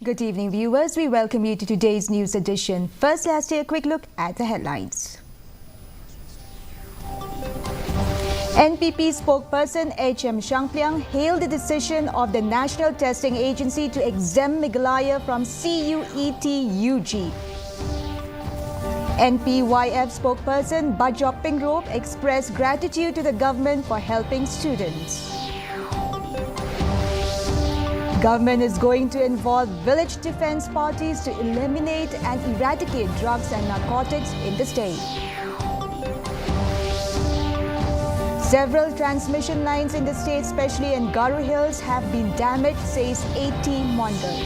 Good evening, viewers. We welcome you to today's news edition. First, let's take a quick look at the headlines. NPP spokesperson H.M. Shangpliang hailed the decision of the National Testing Agency to exempt Meghalaya from CUET-UG. NPYF spokesperson Bajop Pingrop expressed gratitude to the government for helping students. Government is going to involve village defense parties to eliminate and eradicate drugs and narcotics in the state. Several transmission lines in the state, especially in Garo Hills, have been damaged, says A.T. Mondal.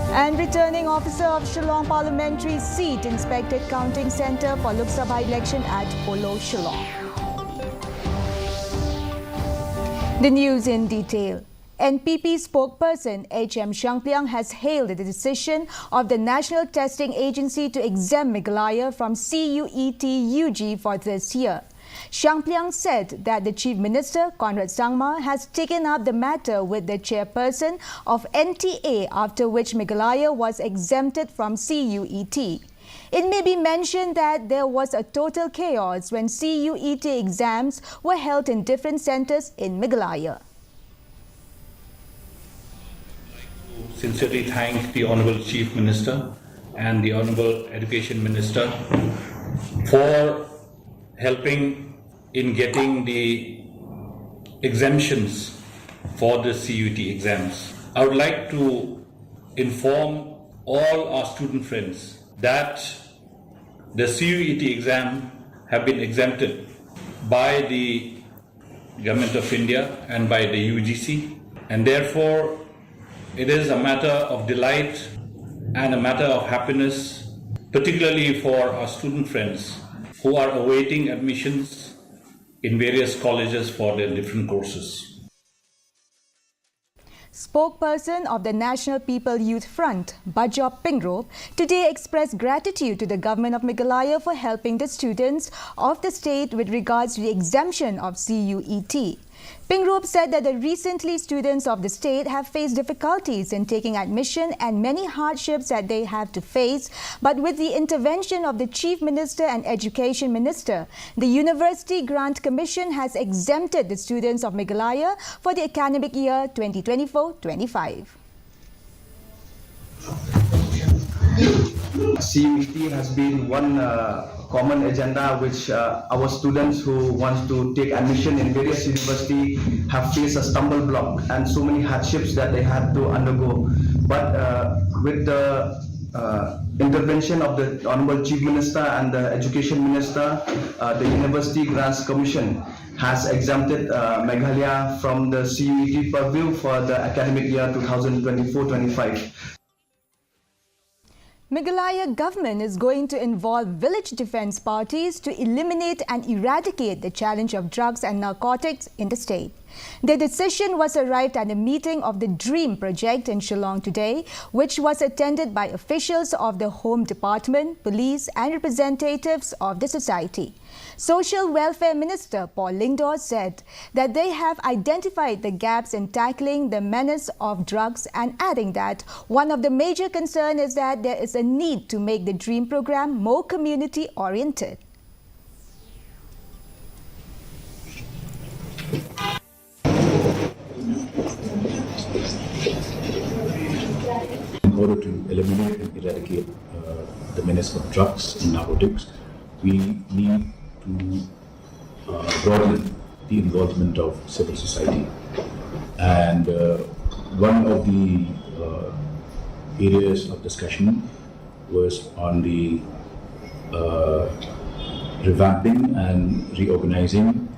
And returning officer of Shillong Parliamentary seat inspected counting centre for Lok Sabha election at Polo, Shillong. The news in detail. NPP spokesperson H.M. Shangpliang has hailed the decision of the National Testing Agency to exempt Meghalaya from CUET-UG for this year. Shangpliang said that the Chief Minister, Conrad Sangma, has taken up the matter with the chairperson of NTA, after which Meghalaya was exempted from CUET. It may be mentioned that there was a total chaos when CUET exams were held in different centres in Meghalaya. Sincerely thank the Honourable Chief Minister and the Honourable Education Minister for helping in getting the exemptions for the CUET exams. I would like to inform all our student friends that the CUET exam have been exempted by the Government of India and by the UGC, and therefore it is a matter of delight and a matter of happiness, particularly for our student friends who are awaiting admissions in various colleges for their different courses. Spokesperson of the National People Youth Front, Bajop Pingrop, today expressed gratitude to the government of Meghalaya for helping the students of the state with regards to the exemption of CUET. Pingrop said that recently students of the state have faced difficulties in taking admission and many hardships that they have to face, but with the intervention of the Chief Minister and Education Minister, the University Grant Commission has exempted the students of Meghalaya for the academic year 2024-25. CUET has been one common agenda which our students who want to take admission in various universities have faced a stumble block and so many hardships that they had to undergo. But with the intervention of the Honourable Chief Minister and the Education Minister, the University Grants Commission has exempted Meghalaya from the CUET purview for the academic year 2024-25. Meghalaya government is going to involve village defense parties to eliminate and eradicate the challenge of drugs and narcotics in the state. The decision was arrived at a meeting of the DREAM project in Shillong today, which was attended by officials of the Home Department, police and representatives of the society. Social Welfare Minister Paul Lingdor said that they have identified the gaps in tackling the menace of drugs, and adding that one of the major concerns is that there is a need to make the DREAM program more community-oriented. In order to eliminate and eradicate the menace of drugs and narcotics, we need to broaden the involvement of civil society. And one of the areas of discussion was on the revamping and reorganizing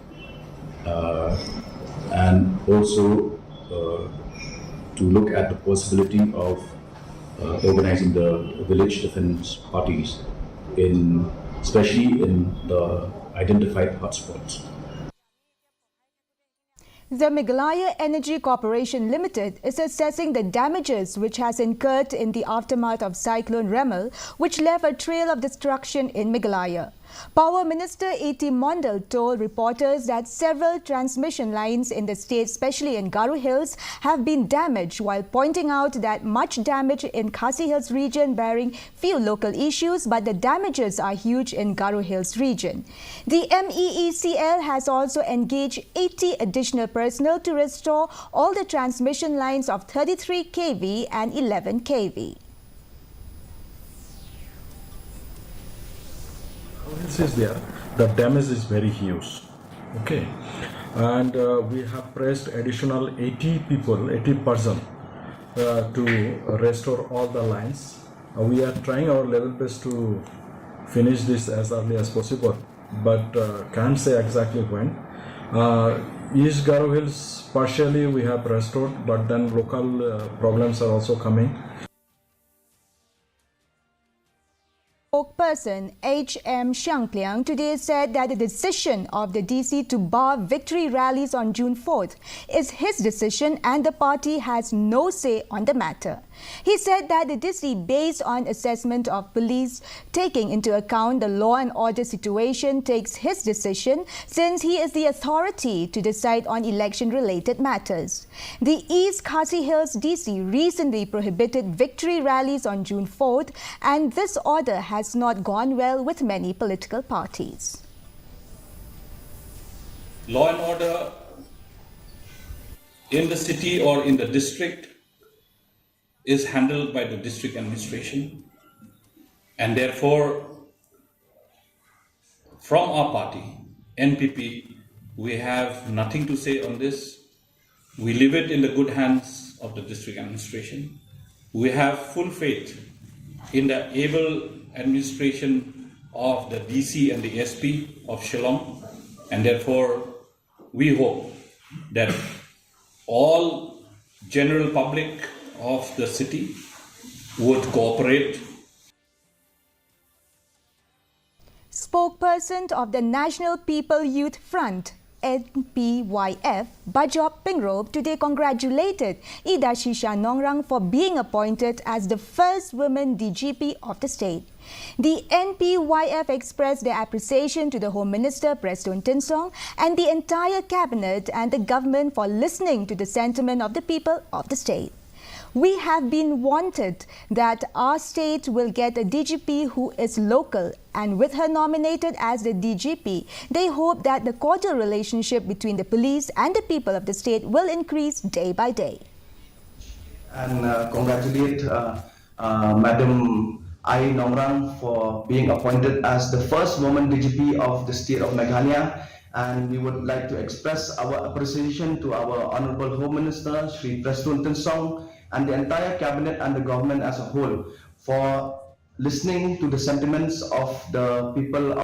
and also to look at the possibility of organizing the village defense parties, especially in the identified hotspots. The Meghalaya Energy Corporation Limited is assessing the damages which has incurred in the aftermath of Cyclone Remal, which left a trail of destruction in Meghalaya. Power Minister A.T. Mondal told reporters that several transmission lines in the state, especially in Garo Hills, have been damaged, while pointing out that much damage in Khasi Hills region bearing few local issues, but the damages are huge in Garo Hills region. The MEECL has also engaged 80 additional personnel to restore all the transmission lines of 33 kV and 11 kV. Is there, the damage is very huge. Okay, and we have pressed additional 80 people, 80 person to restore all the lines. We are trying our level best to finish this as early as possible, but can't say exactly when. East Garo Hills partially we have restored, but then local problems are also coming. Spokesperson H.M. Xiangpliang today said that the decision of the DC to bar victory rallies on June 4th is his decision and the party has no say on the matter. He said that the DC, based on assessment of police taking into account the law and order situation, takes his decision since he is the authority to decide on election-related matters. The East Khasi Hills DC recently prohibited victory rallies on June 4th, and this order has not gone well with many political parties. Law and order in the city or in the district is handled by the district administration, and therefore from our party, NPP, we have nothing to say on this. We leave it in the good hands of the district administration. We have full faith in the able administration of the DC and the SP of Shillong, and therefore we hope that all general public of the city would cooperate. Spokesperson of the National People Youth Front, NPYF, Bajop Pingrob, today congratulated Ida Shisha Nongrang for being appointed as the first woman DGP of the state. The NPYF expressed their appreciation to the Home Minister, Preston Tinsong, and the entire cabinet and the government for listening to the sentiment of the people of the state. We have been wanted that our state will get a DGP who is local, and with her nominated as the DGP, they hope that the cordial relationship between the police and the people of the state will increase day by day. And congratulate Madam I. Nongrang for being appointed as the first woman DGP of the state of Meghalaya. And we would like to express our appreciation to our Honorable Home Minister, Shri Preston Tinsong, and the entire cabinet and the government as a whole for listening to the sentiments of the people.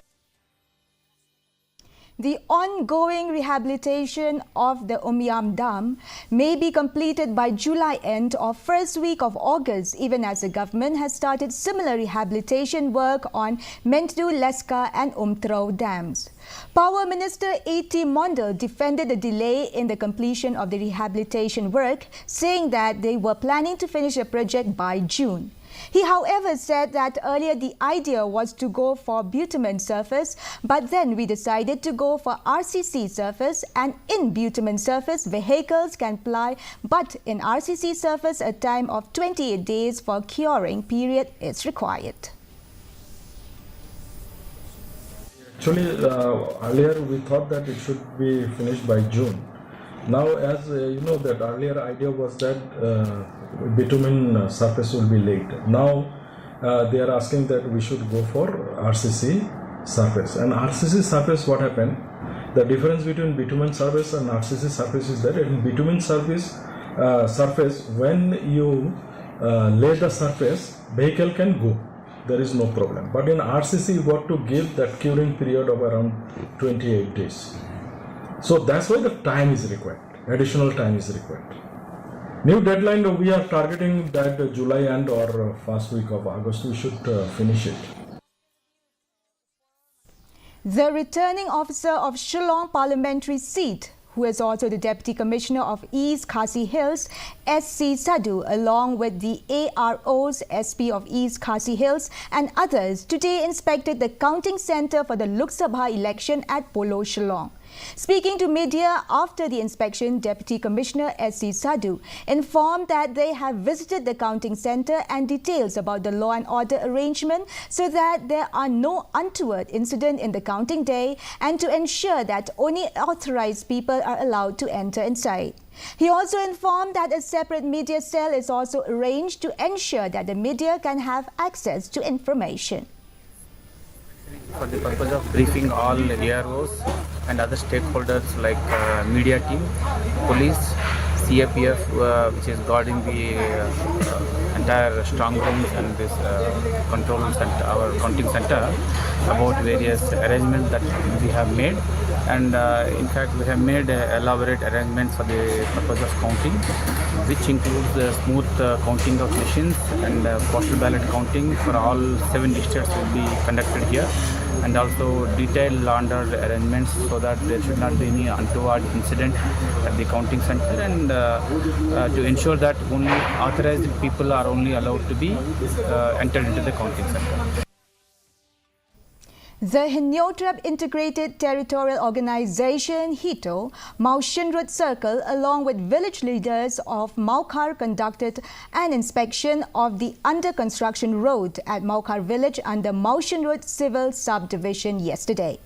The ongoing rehabilitation of the Umiam Dam may be completed by July end or first week of August, even as the government has started similar rehabilitation work on Mentdu, Leska and Umtrau dams. Power Minister A.T. Mondal defended the delay in the completion of the rehabilitation work, saying that they were planning to finish the project by June. He, however, said that earlier the idea was to go for bitumen surface, but then we decided to go for RCC surface, and in bitumen surface, vehicles can ply, but in RCC surface, a time of 28 days for curing period is required. Actually, earlier we thought that it should be finished by June. Now, as you know, that earlier idea was that bitumen surface will be laid. Now, they are asking that we should go for RCC surface. And RCC surface, what happened? The difference between bitumen surface and RCC surface is that in bitumen surface, when you lay the surface, vehicle can go. There is no problem. But in RCC, you got to give that curing period of around 28 days. So that's why the time is required. Additional time is required. New deadline, we are targeting that July end or first week of August, we should finish it. The returning officer of Shillong parliamentary seat, who is also the Deputy Commissioner of East Khasi Hills, SC Sadhu, along with the AROs, SP of East Khasi Hills and others, today inspected the counting centre for the Lok Sabha election at Polo, Shillong. Speaking to media after the inspection, Deputy Commissioner SC Sadhu informed that they have visited the counting centre and details about the law and order arrangement so that there are no untoward incident in the counting day and to ensure that only authorised people are allowed to enter inside. He also informed that a separate media cell is also arranged to ensure that the media can have access to information. For the purpose of briefing all AROs and other stakeholders like media team, police, CAPF, which is guarding the entire strong rooms and this control center, our counting center, about various arrangements that we have made. And in fact, we have made elaborate arrangements for the purpose of counting, which includes the smooth counting of machines and postal ballot counting for all 7 districts will be conducted here, and also detailed law and order arrangements so that there should not be any untoward incident at the counting center, and to ensure that only authorized people are only allowed to be entered into the counting center. The Hinyotrap Integrated Territorial Organization, HITO, Mau Shinrut Circle, along with village leaders of Maukhar, conducted an inspection of the under-construction road at Maukhar village under Mau Shinrut Civil Subdivision yesterday.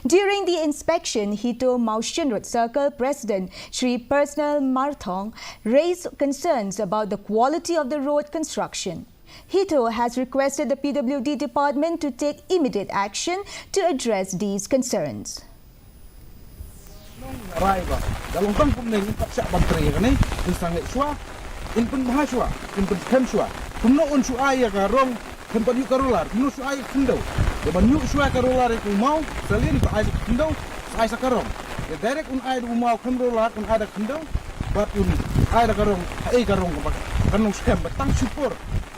During the inspection, HITO Mau Shinrut Circle President Shri Personal Marthong raised concerns about the quality of the road construction. HITO has requested the PWD department to take immediate action to address these concerns.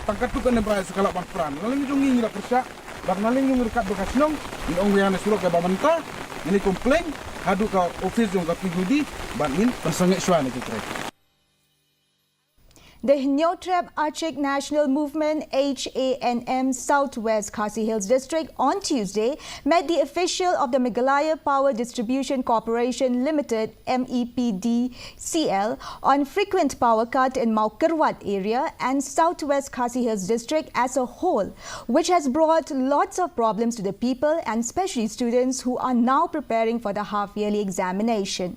Tangkat tu kan nebrai sekala bang peran. Naling jungi ngira persia, bang naling yung rekat bekas nong, ini ong yang suruh ke bamanta, ini komplain, hadu ke office yung ke PWD, bang in persangit suan itu trek. The Hinyotrap Achik National Movement HANM Southwest Khasi Hills District on Tuesday met the official of the Meghalaya Power Distribution Corporation Limited MEPDCL on frequent power cut in Maukarwat area and Southwest Khasi Hills District as a whole, which has brought lots of problems to the people and especially students who are now preparing for the half-yearly examination.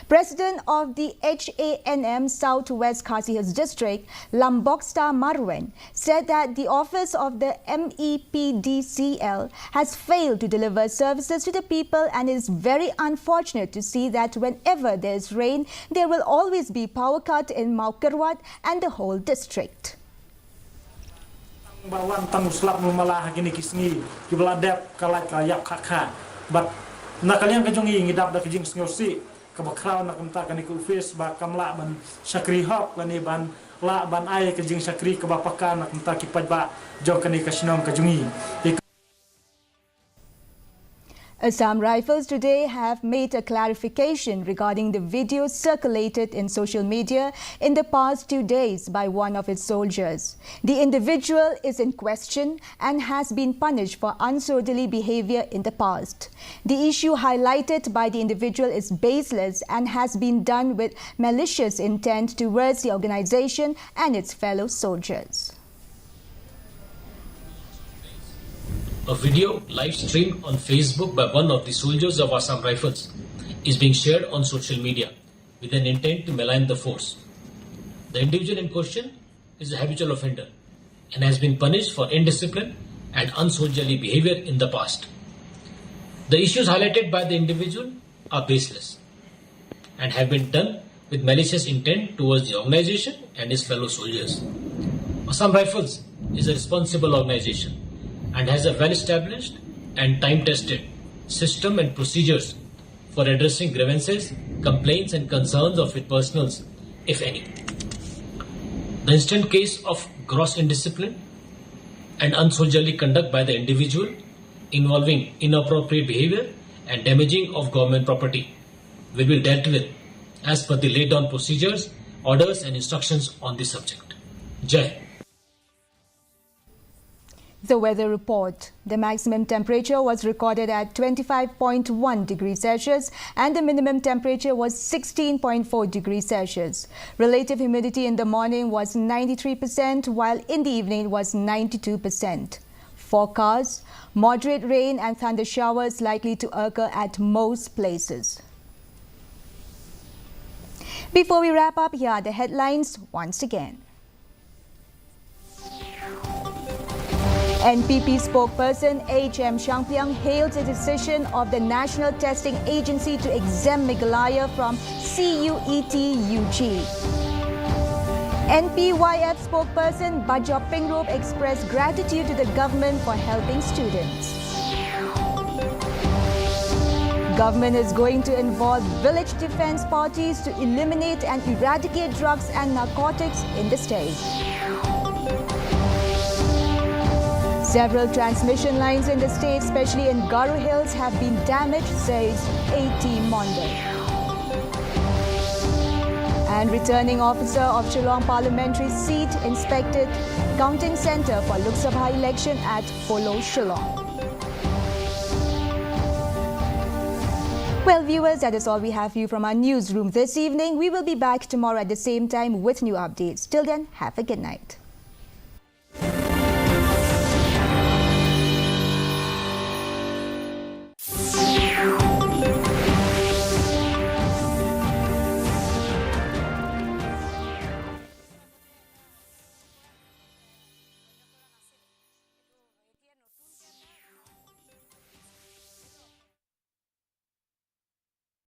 President of the HANM Southwest Khasi Hills District, Lamboksta Marwen, said that the office of the MEPDCL has failed to deliver services to the people and it is very unfortunate to see that whenever there is rain, there will always be power cut in Maukarwat and the whole district. Bawan tang slap malah gini kisngi kibeladap kalak kayak kakha but nakalian kajongi ngidap da kajing sngosi kebakraw nak umta kani ku office ba kamla ban sakri hop kani ban la ban ai kajing sakri kebapakan nak umta kipaj ba jok kani kasnom kajungi. Assam Rifles today have made a clarification regarding the video circulated in social media in the past 2 days by one of its soldiers. The individual is in question and has been punished for unsoldierly behavior in the past. The issue highlighted by the individual is baseless and has been done with malicious intent towards the organization and its fellow soldiers. A video live streamed on Facebook by one of the soldiers of Assam Rifles is being shared on social media with an intent to malign the force. The individual in question is a habitual offender and has been punished for indiscipline and unsoldierly behavior in the past. The issues highlighted by the individual are baseless and have been done with malicious intent towards the organization and its fellow soldiers. Assam Rifles is a responsible organization and has a well-established and time-tested system and procedures for addressing grievances, complaints and concerns of its personals, if any. The instant case of gross indiscipline and unsoldierly conduct by the individual involving inappropriate behavior and damaging of government property will be dealt with as per the laid down procedures, orders and instructions on the subject. Jai. The weather report. The maximum temperature was recorded at 25.1 degrees Celsius and the minimum temperature was 16.4 degrees Celsius. Relative humidity in the morning was 93% while in the evening it was 92%. Forecast: moderate rain and thunder showers likely to occur at most places. Before we wrap up, here are the headlines once again. NPP spokesperson H.M. Shampiang hailed the decision of the National Testing Agency to exempt Meghalaya from CUET-UG. NPYF spokesperson Bajop Pingrop expressed gratitude to the government for helping students. Government is going to involve village defense parties to eliminate and eradicate drugs and narcotics in the state. Several transmission lines in the state, especially in Garo Hills, have been damaged, says A.T. Mondal. And returning officer of Shillong parliamentary seat inspected counting centre for Lok Sabha election at Polo, Shillong. Well, viewers, that is all we have for you from our newsroom this evening. We will be back tomorrow at the same time with new updates. Till then, have a good night.